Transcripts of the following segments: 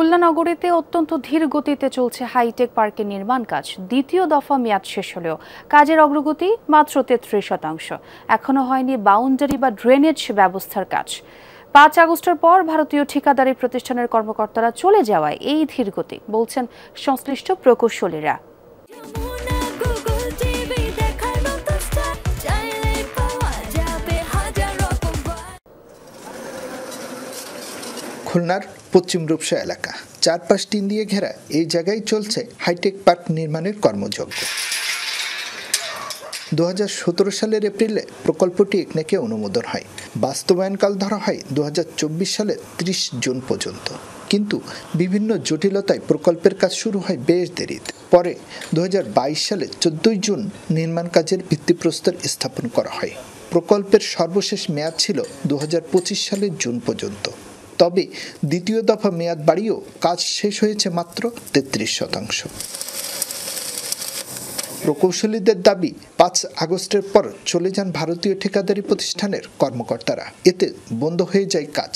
খুলনা নগরীতে অত্যন্ত ধীর গতিতে চলছে হাইটেক পার্কের নির্মাণ কাজ। দ্বিতীয় দফা মেয়াদ শেষ হলেও কাজের অগ্রগতি মাত্র 33%। এখনো হয়নি বাউন্ডারি বা ড্রেনেজ ব্যবস্থার কাজ। 5 আগস্টের পর ভারতীয় ঠিকাদারি প্রতিষ্ঠানের কর্মকর্তারা চলে যাওয়ায় এই ধীর গতি, বলছেন সংশ্লিষ্ট প্রকৌশলীরা। খুলনার পশ্চিম রূপসা এলাকা, চারপাশ টিন দিয়ে ঘেরা এই জায়গায় চলছে হাইটেক পার্ক নির্মাণের কর্মযজ্ঞ। 2017 সালের এপ্রিলে প্রকল্পটি একনেকে অনুমোদন হয়। বাস্তবায়নকাল ধরা হয় 2024 সালের 30 জুন পর্যন্ত। কিন্তু বিভিন্ন জটিলতায় প্রকল্পের কাজ শুরু হয় বেশ দেরিতে। পরে 2022 সালে 14 জুন নির্মাণ কাজের ভিত্তিপ্রস্তর স্থাপন করা হয়। প্রকল্পের সর্বশেষ মেয়াদ ছিল 2025 সালের জুন পর্যন্ত। তবে দ্বিতীয় দফা মেয়াদ বাড়িয়েও কাজ শেষ হয়েছে মাত্র 33%। প্রকৌশলীদের দাবি, 5 আগস্টের পর চলে যান ভারতীয় ঠিকাদারি প্রতিষ্ঠানের কর্মকর্তারা। এতে বন্ধ হয়ে যায় কাজ।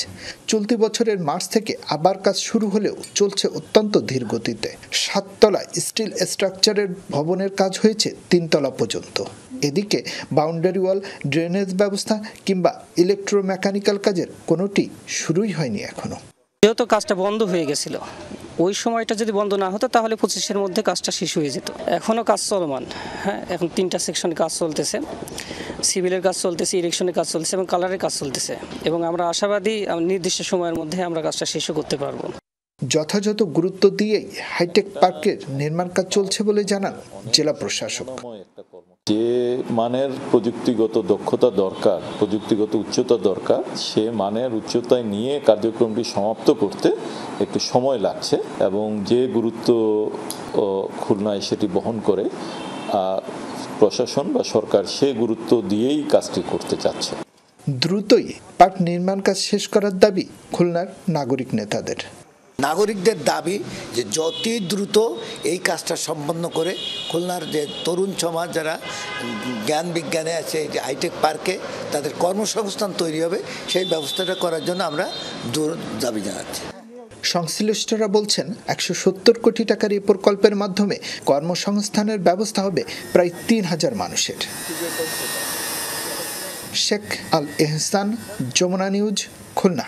চলতি বছরের মার্চ থেকে আবার কাজ শুরু হলেও চলছে অত্যন্ত ধীর গতিতে। 7 তলা স্টিল স্ট্রাকচারের ভবনের কাজ হয়েছে 3 তলা পর্যন্ত। এদিকে বাউন্ডারি ওয়াল, ড্রেনেজ ব্যবস্থা কিংবা ইলেকট্রোমেকানিক্যাল কাজের কোনোটি শুরুই হয়নি এখনো। যেহেতু কাজটা বন্ধ হয়ে গেছিল, ওই সময়টা যদি বন্ধ না হতো তাহলে 25-এর মধ্যে কাজটা শেষ হয়ে যেত। এখনও কাজ চলমান। হ্যাঁ, এখন 3টা সেকশনে কাজ চলতেছে। সিভিলের কাজ চলতেছে, ইরেকশনের কাজ চলতেছে এবং কালারের কাজ চলতেছে। এবং আমরা আশাবাদী নির্দিষ্ট সময়ের মধ্যে আমরা কাজটা শেষও করতে পারবো। যথাযথ গুরুত্ব দিয়েই হাইটেক পার্কের নির্মাণ কাজ চলছে বলে জানান জেলা প্রশাসক। যে মানের প্রযুক্তিগত দক্ষতা দরকার, প্রযুক্তিগত উচ্চতা দরকার, সে মানের উচ্চতায় নিয়ে কার্যক্রমটি সমাপ্ত করতে একটু সময় লাগছে এবং যে গুরুত্ব খুলনায় সেটি বহন করে, প্রশাসন বা সরকার সে গুরুত্ব দিয়েই কাজটি করতে চাচ্ছে। দ্রুতই পার্ক নির্মাণ কাজ শেষ করার দাবি খুলনার নাগরিক নেতাদের। নাগরিকদের দাবি যে যত দ্রুত এই কাজটা সম্পন্ন করে খুলনার যে তরুণ সমাজ যারা জ্ঞান বিজ্ঞানে আছে, যে হাইটেক পার্কে তাদের কর্মসংস্থান তৈরি হবে, সেই ব্যবস্থাটা করার জন্য আমরা দাবি জানাচ্ছি। সংশ্লিষ্টরা বলছেন 170 কোটি টাকার এই প্রকল্পের মাধ্যমে কর্মসংস্থানের ব্যবস্থা হবে প্রায় 3000 মানুষের। শেখ আল এহসান, যমুনা নিউজ, খুলনা।